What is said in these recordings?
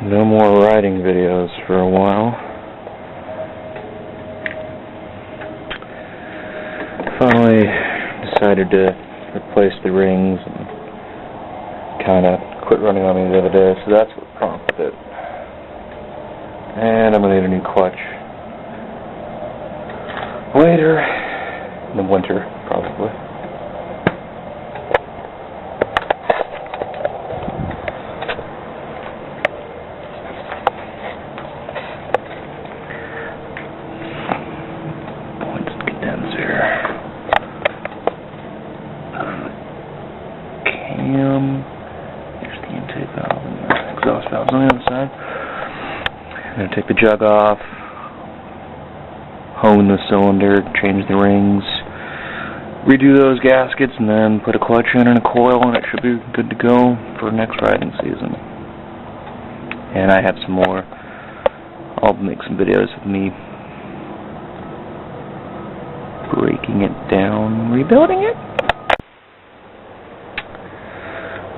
No more riding videos for a while. Finally decided to replace the rings and kind of quit running on me the other day, so that's what prompted it. And I'm going to need a new clutch later in the winter, probably. Here's the intake valve and the exhaust valves on the other side. I'm going to take the jug off, hone the cylinder, change the rings, redo those gaskets, and then put a clutch in and a coil, and it should be good to go for next riding season. And I have some more. I'll make some videos of me breaking it down, rebuilding it.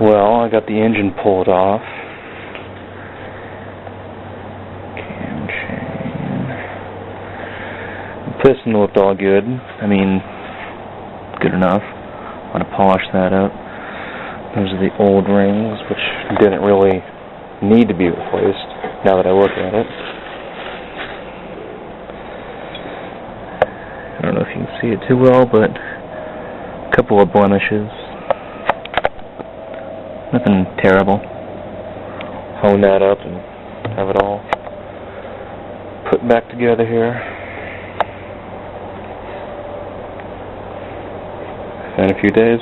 Well, I got the engine pulled off. Cam chain. The piston looked all good. I mean, good enough. I'm going to polish that up. Those are the old rings, which didn't really need to be replaced, now that I look at it. I don't know if you can see it too well, but a couple of blemishes. Nothing terrible. Hone that up and have it all put back together here. In a few days.